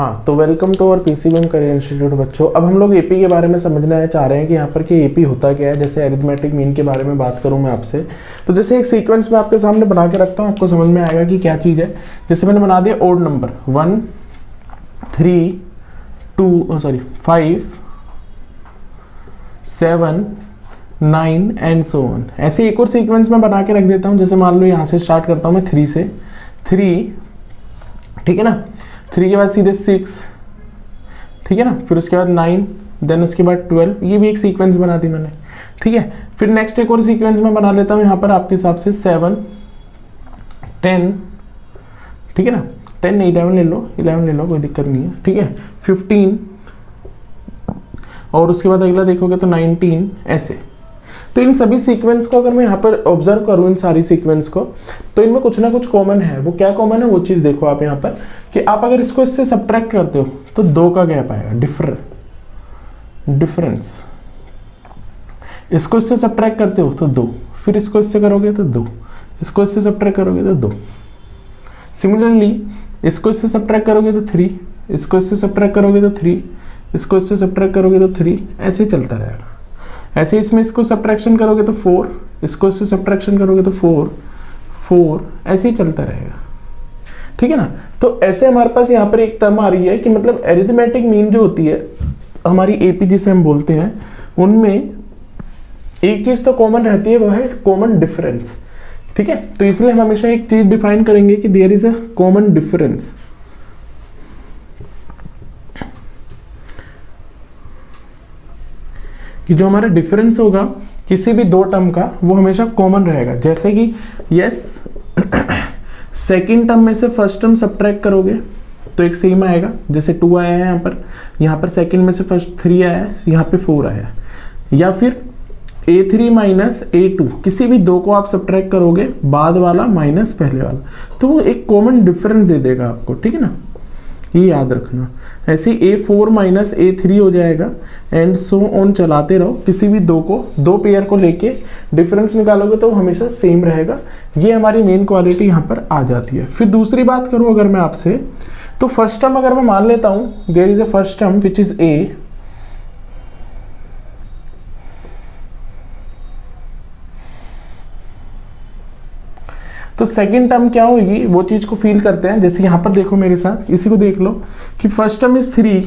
हाँ, तो welcome to our PCBM career institute बच्चों। अब हम लोग एपी के बारे में समझना चाह रहे हैं कि यहाँ पर कि एपी होता क्या है। जैसे अरिथमेटिक मीन के बारे में बात करूँ मैं आपसे, तो जैसे एक सीक्वेंस में आपके सामने बना के रखता हूँ, आपको समझ में आएगा कि क्या चीज़ है। जैसे मैंने बना दिया odd number 1 3 2 5 7 9 and so on. ऐसे एक और सीक्वेंस में बना के रख देता हूँ। जैसे मान लो यहाँ से स्टार्ट करता हूँ मैं 3 से, 3, ठीक है ना। 3 के बाद सीधे 6, ठीक है ना, फिर उसके बाद 9, देन उसके बाद 12। ये भी एक सीक्वेंस बना दी मैंने, ठीक है। फिर नेक्स्ट एक और सीक्वेंस में बना लेता हूँ यहाँ पर आपके हिसाब से 7 10, ठीक है ना, 10 नहीं 11 ले लो, कोई दिक्कत नहीं है, ठीक है। 15 और उसके बाद अगला देखोगे तो 19, ऐसे। तो इन सभी सीक्वेंस को अगर मैं यहाँ पर ऑब्जर्व करूँ, इन सारी सीक्वेंस को, तो इनमें कुछ ना कुछ कॉमन है। वो क्या कॉमन है, वो चीज़ देखो आप यहाँ पर कि आप अगर इसको इससे सब्ट्रैक्ट करते हो तो 2 का गैप आएगा, डिफरेंस। इसको इससे सब्ट्रैक्ट करते हो तो 2, फिर इसको इससे करोगे तो 2, इसको इससे सब्ट्रैक्ट करोगे तो 2। सिमिलरली इसको इससे सब्ट्रैक्ट करोगे तो 3, इसको इससे सब्ट्रैक्ट करोगे तो 3, इसको इससे सब्ट्रैक्ट करोगे तो 3, ऐसे ही चलता रहेगा। ऐसे इसमें इसको सब्ट्रैक्शन करोगे तो 4, इसको इससे सब्ट्रैक्शन करोगे तो 4, ऐसे ही चलता रहेगा, ठीक है ना। तो ऐसे हमारे पास यहाँ पर एक टर्म आ रही है कि मतलब अरिथमेटिक मीन जो होती है हमारी एपी जिसे हम बोलते हैं, उनमें एक चीज़ तो कॉमन रहती है, वो है कॉमन डिफरेंस, ठीक है। तो इसलिए हम हमेशा एक चीज़ डिफाइन करेंगे कि there is a common difference. कि जो हमारा डिफरेंस होगा किसी भी 2 टर्म का, वो हमेशा कॉमन रहेगा। जैसे कि यस, सेकेंड टर्म में से फर्स्ट टर्म सब्ट्रैक्ट करोगे तो एक सेम आएगा। जैसे 2 आया है यहाँ पर सेकेंड में से फर्स्ट 3 आया है, यहाँ पे 4 आया है। या फिर A3 माइनस A2, किसी भी 2 को आप सब्ट्रैक्ट करोगे, बाद वाला माइनस पहले वाला, तो वो एक कॉमन डिफरेंस दे देगा आपको, ठीक है ना। ये याद रखना। ऐसे A4 माइनस A3 हो जाएगा एंड सो ऑन, चलाते रहो। किसी भी 2 पेयर को लेके डिफरेंस निकालोगे तो हमेशा सेम रहेगा। ये हमारी मेन क्वालिटी यहाँ पर आ जाती है। फिर दूसरी बात करूँ अगर मैं आपसे, तो फर्स्ट टर्म अगर मैं मान लेता हूँ, there is a first term which is A, तो सेकेंड टर्म क्या होगी वो चीज को फील करते हैं। जैसे यहाँ पर देखो मेरे साथ, इसी को देख लो कि फर्स्ट टर्म इज 3,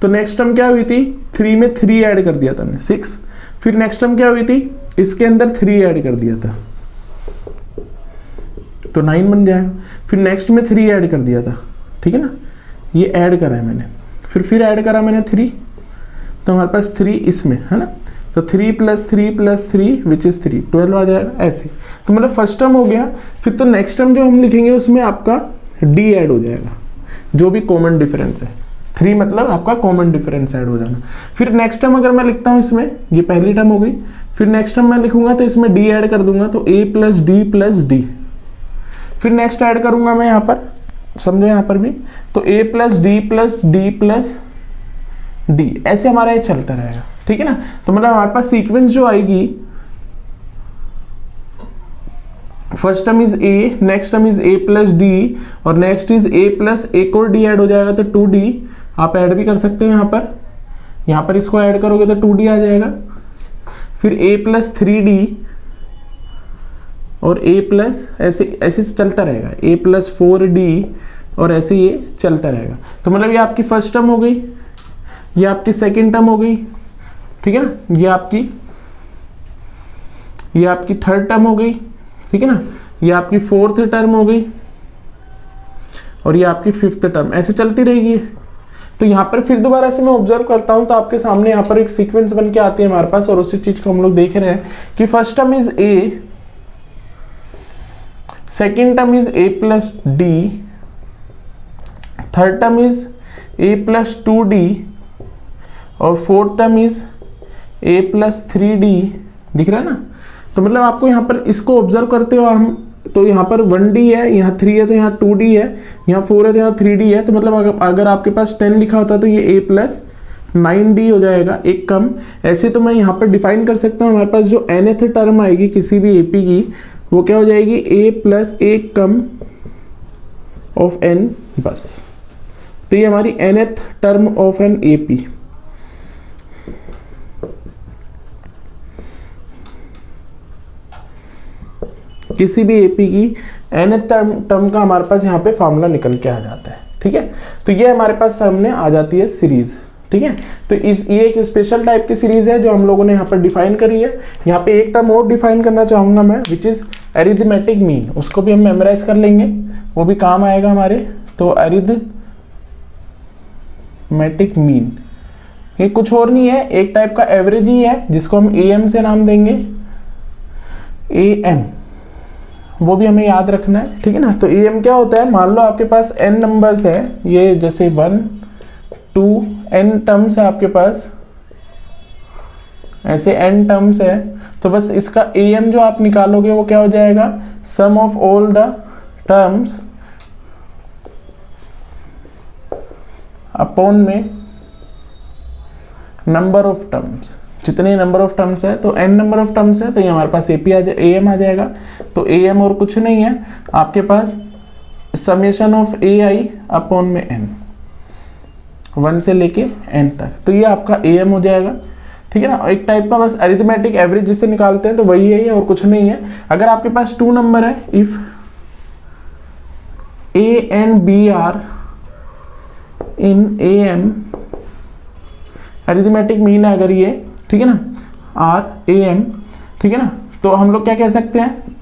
तो नेक्स्ट टर्म क्या हुई थी, 3 में 3 ऐड कर दिया था मैंने, 6। फिर नेक्स्ट टर्म क्या हुई थी, इसके अंदर 3 ऐड कर दिया था तो 9 बन जाएगा। फिर नेक्स्ट में 3 ऐड कर दिया था, ठीक है ना, ये ऐड करा है मैंने। फिर ऐड करा मैंने 3, तो हमारे पास 3 इसमें है ना, तो 3 + 3 + 3 विच इज 3, 12 आ जाएगा ऐसे। तो मतलब फर्स्ट टर्म हो गया। फिर तो नेक्स्ट टर्म जो हम लिखेंगे उसमें आपका D ऐड हो जाएगा, जो भी कॉमन डिफरेंस है। 3 मतलब आपका कॉमन डिफरेंस ऐड हो जाना। फिर नेक्स्ट टर्म अगर मैं लिखता हूँ इसमें, ये पहली टर्म हो गई। फिर नेक्स्ट टर्म मैं लिखूंगा तो इसमें D ऐड कर दूंगा, तो A + D + D। फिर नेक्स्ट ऐड करूंगा मैं यहाँ पर, समझो यहाँ पर भी, तो A + D + D + D, ऐसे हमारा ये चलता रहेगा, ठीक है ना। तो मतलब हमारे पास सीक्वेंस जो आएगी, first term is A, next term is A + D, और नेक्स्ट इज A + एक और D ऐड हो जाएगा तो 2D। आप ऐड भी कर सकते हो यहाँ पर इसको ऐड करोगे तो 2D आ जाएगा। फिर A + 3D और A + ऐसे चलता रहेगा, A + 4D, और ऐसे ये चलता रहेगा। तो मतलब ये आपकी फर्स्ट टर्म हो गई, ये आपकी सेकेंड टर्म हो गई, ठीक है ना, ये आपकी थर्ड टर्म हो गई, ठीक है ना, ये आपकी फोर्थ टर्म हो गई, और ये आपकी फिफ्थ टर्म, ऐसे चलती रहेगी। तो यहाँ पर फिर दोबारा से मैं ऑब्जर्व करता हूँ तो आपके सामने यहाँ पर एक सीक्वेंस बन के आती है हमारे पास, और उसी चीज को हम लोग देख रहे हैं कि first term is A, second term is A + D, third term is A + 2D, और fourth term is A + 3D। दिख रहा है ना। तो मतलब आपको यहाँ पर इसको ऑब्जर्व करते हो हम, तो यहाँ पर 1D है, यहाँ 3 है तो यहाँ 2D है, यहाँ 4 है तो यहाँ 3D है। तो मतलब अगर आपके पास 10 लिखा होता तो ये A + 9D हो जाएगा, एक कम। ऐसे तो मैं यहाँ पर डिफाइन कर सकता हूँ, हमारे पास जो nth टर्म आएगी किसी भी AP की, वो क्या हो जाएगी, A + 1 कम ऑफ n, बस। तो ये हमारी nth term of an AP. किसी भी एपी की nth टर्म का हमारे पास यहाँ पे फॉर्मूला निकल के आ जाता है, ठीक है। तो ये हमारे पास सामने आ जाती है सीरीज, ठीक है। तो ये एक स्पेशल टाइप की सीरीज है जो हम लोगों ने यहाँ पर डिफाइन करी है। यहाँ पे एक टर्म और डिफाइन करना चाहूंगा मैं, विच इज अरिथमेटिक मीन। उसको भी हम मेमोराइज कर लेंगे, वो भी काम आएगा हमारे। तो अरिथमेटिक मीन ये कुछ और नहीं है, एक टाइप का एवरेज ही है जिसको हम एम से नाम देंगे, एम। वो भी हमें याद रखना है, ठीक है ना। तो एम क्या होता है, मान लो आपके पास n नंबर्स है, ये जैसे 1 2 n टर्म्स है आपके पास, ऐसे n टर्म्स है। तो बस इसका am जो आप निकालोगे वो क्या हो जाएगा, sum of all the terms upon में नंबर ऑफ टर्म्स। जितने नंबर ऑफ टर्म्स है तो n नंबर ऑफ टर्म्स है, तो ये हमारे पास am आ जाएगा। तो am और कुछ नहीं है आपके पास, समेशन ऑफ ai अपॉन में n, 1 से लेके n तक। तो ये आपका am हो जाएगा, ठीक है ना। एक टाइप का बस अरिथमेटिक एवरेज जिससे निकालते हैं, तो वही है ये और कुछ नहीं है। अगर आपके पास 2 नंबर है, if a and b are in am, arithmetic mean है अगर ये, ठीक है ना, आर am, ठीक है ना। तो हम लोग क्या कह सकते हैं,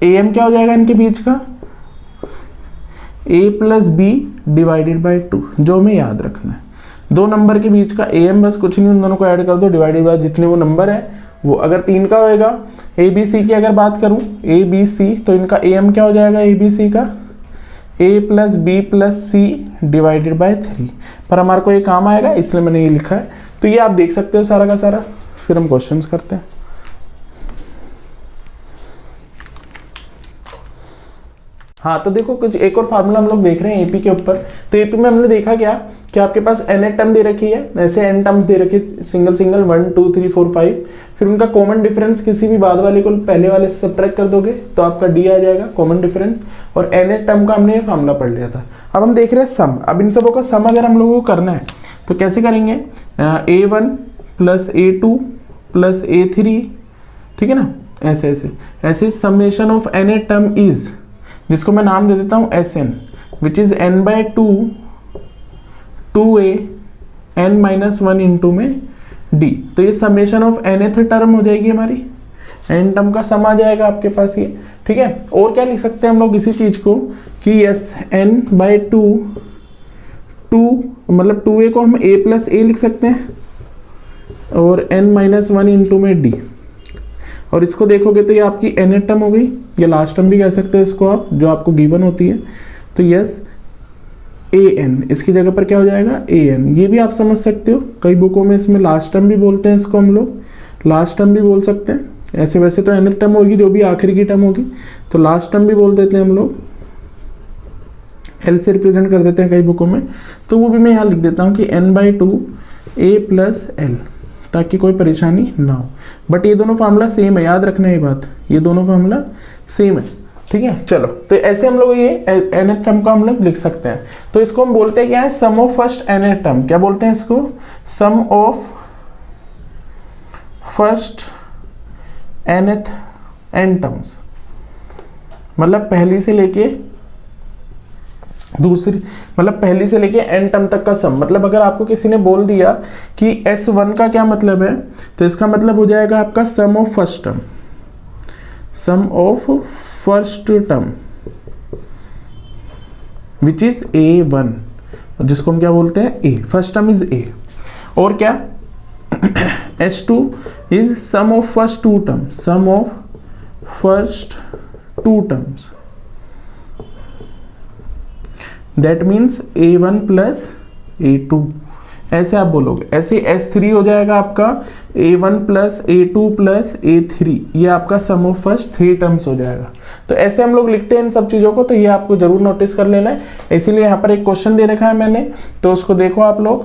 am क्या हो जाएगा इनके बीच का, a plus B divided by 2, जो हमें याद रखना है। 2 नंबर के बीच का am, बस कुछ नहीं, उन दोनों को ऐड कर दो, डिवाइडेड बाई जितने वो नंबर है वो। अगर 3 का होएगा, ए बी सी की अगर बात करूं, ए बी सी, तो इनका am क्या हो जाएगा ए बी सी का, a plus B plus C divided by 3। पर हमारे को ये काम आएगा इसलिए मैंने ये लिखा है। तो ये आप देख सकते हो सारा का सारा। फिर हम क्वेश्चंस करते हैं। हाँ, तो देखो कुछ एक और फार्मूला हम लोग देख रहे हैं एपी के ऊपर। तो एपी में हमने देखा क्या कि आपके पास n टर्म दे रखी है, ऐसे n टर्म्स दे रखी है, सिंगल सिंगल 1 2 3 4 5। फिर उनका कॉमन डिफरेंस किसी भी बाद वाले को पहले वाले से सब्ट्रैक्ट कर दोगे तो आपका डी आ जाएगा कॉमन डिफरेंस। और n टर्म का हमने ये फार्मूला पढ़ लिया था। अब हम देख रहे हैं सम। अब इन सबों का सम अगर हम लोगों को करना है तो कैसे करेंगे, a1 plus a2 plus a3, ठीक है ना, ऐसे ऐसे ऐसे summation of n term is, जिसको मैं नाम दे देता हूं Sn, which is n by 2 2a n minus 1 into में d। तो ये समेशन ऑफ nth टर्म हो जाएगी हमारी, n टर्म का सम आ जाएगा आपके पास ये, ठीक है। और क्या लिख सकते हैं हम लोग इसी चीज को कि यस n बाई 2 मतलब 2a को हम a प्लस a लिख सकते हैं और n माइनस 1 इंटू में d। और इसको देखोगे तो ये आपकी nth टर्म हो गई, या लास्ट टर्म भी कह सकते हैं इसको आप, जो आपको गिवन होती है। तो यस an, इसकी जगह पर क्या हो जाएगा an। ये भी आप समझ सकते हो, कई बुकों में इसमें लास्ट टर्म भी बोलते हैं, इसको हम लोग लास्ट टर्म भी बोल सकते हैं। ऐसे वैसे तो nth टर्म होगी जो भी आखिरी की टर्म होगी, तो लास्ट टर्म भी बोल देते हैं हम लोग, l से रिप्रेजेंट कर देते हैं कई बुकों में। तो वो भी मैं यहाँ लिख देता हूँ कि n by 2 a plus l, ताकि कोई परेशानी ना हो। बट ये दोनों फार्मूला सेम है, याद रखना ये बात, ये दोनों फार्मूला सेम है, ठीक है। चलो, तो ऐसे हम लोग ये nth टर्म का हम लोग लिख सकते हैं। तो इसको हम बोलते हैं क्या है, sum of first nth term. क्या बोलते हैं इसको, sum of first nth n terms, मतलब पहली से लेके दूसरी, मतलब पहली से लेके n टर्म तक का सम। मतलब अगर आपको किसी ने बोल दिया कि S1 का क्या मतलब है, तो इसका मतलब हो जाएगा आपका sum of first term, sum of first term which is A1, जिसको हम क्या बोलते हैं A, first term is A। और क्या S2 is sum of first 2 term, sum of first 2 terms, that means A1 plus A2, ऐसे आप बोलोगे। ऐसे S3 हो जाएगा आपका A1 plus A2 plus A3, ये आपका सम ऑफ फर्स्ट 3 टर्म्स हो जाएगा। तो ऐसे हम लोग लिखते हैं इन सब चीज़ों को, तो ये आपको जरूर नोटिस कर लेना है। इसीलिए यहाँ पर एक क्वेश्चन दे रखा है मैंने, तो उसको देखो आप लोग।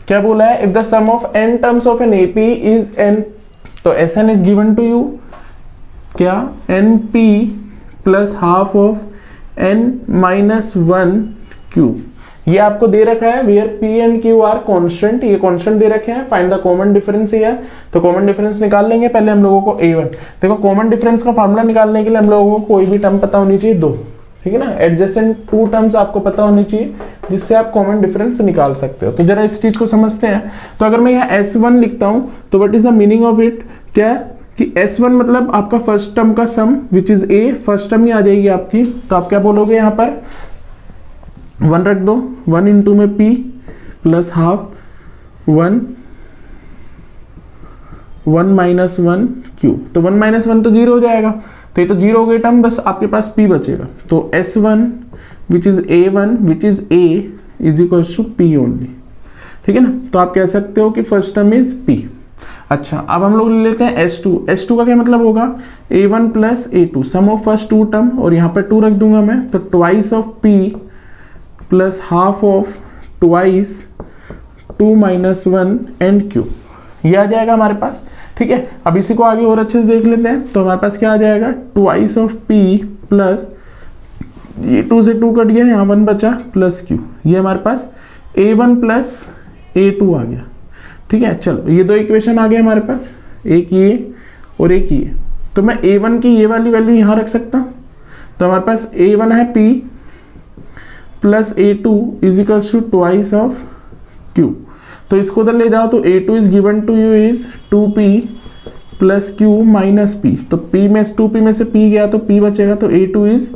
क्या बोला है, if the sum of n terms of an AP is n, तो Sn is given to you क्या, np plus half of n minus 1 Q। ये आपको दे रखा है where P and Q are constant, ये कॉन्स्टेंट दे रखे हैं, find the common difference here. तो कॉमन डिफरेंस निकाल लेंगे पहले हम लोगों को A1। देखो कॉमन डिफरेंस का फार्मूला निकालने के लिए हम लोगों को कोई भी टर्म पता होनी चाहिए, दो, ठीक है ना, एडजेसेंट टू टर्म्स आपको पता होनी चाहिए जिससे आप कॉमन डिफरेंस निकाल सकते हो। तो जरा इस चीज को समझते हैं। तो अगर मैं यहाँ S1 लिखता हूं तो what is the meaning of it, क्या कि S1 मतलब आपका फर्स्ट टर्म का sum which is A, first term ही आ जाएगी आपकी। तो आप क्या बोलोगे यहाँ पर 1 रख दो, 1 इंटू में P plus half 1 minus 1 Q। तो 1 माइनस 1 तो 0 हो जाएगा, तो ये तो 0 हो गई टर्म, बस आपके पास P बचेगा। तो S1 which is A1 which is A is equal to P only, ठीक है ना। तो आप कह सकते हो कि फर्स्ट टर्म इज P। अच्छा, अब हम लोग ले लेते हैं S2। S2 का क्या मतलब होगा, A1 plus A2 sum of first two term, और यहाँ पर 2 रख दूंगा मैं, तो twice of P plus half of twice 2 minus 1 and Q, ये आ जाएगा हमारे पास, ठीक है। अब इसी को आगे और अच्छे से देख लेते हैं। तो हमारे पास क्या आ जाएगा, ट्वाइस ऑफ P प्लस ये 2 से 2 कट गया, यहाँ 1 बचा प्लस Q, ये हमारे पास A1 प्लस A2 आ गया, ठीक है। चलो ये दो इक्वेशन आ गए हमारे पास, एक ये और एक ये। तो मैं A1 की ये वाली वैल्यू यहाँ रख सकता हूँ। तो हमारे पास A1 है P plus A2 is equals to twice of Q। तो इसको उधर ले जाओ तो A2 is given to you is 2P plus Q minus P। तो P में 2P में से P गया तो P बचेगा, तो A2 is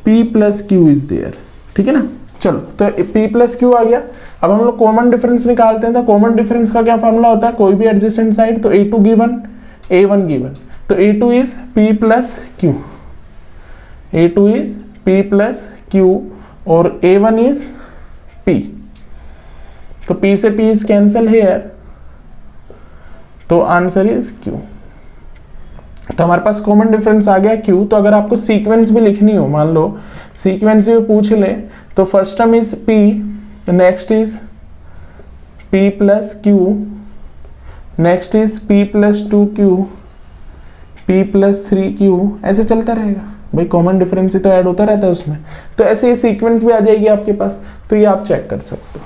P plus Q is there, ठीक है ना। चलो तो P प्लस Q आ गया। अब हम लोग कॉमन डिफरेंस निकालते हैं। तो कॉमन डिफरेंस का क्या फॉर्मूला होता है, कोई भी एडजेसेंट साइड, तो A2 गिवन A1 गिवन, तो A2 is P plus Q, A2 is P plus Q और A1 इज P। तो P से P इज कैंसल हेयर, तो आंसर इज Q। तो हमारे पास कॉमन डिफरेंस आ गया Q। तो अगर आपको सीक्वेंस भी लिखनी हो, मान लो सीक्वेंस भी पूछ ले, तो first term is P, next is P plus Q, next is P plus 2Q, P plus 3Q, ऐसे चलता रहेगा भाई, कॉमन डिफरेंस ही तो ऐड होता रहता है उसमें। तो ऐसे ये सीक्वेंस भी आ जाएगी आपके पास, तो ये आप चेक कर सकते हो।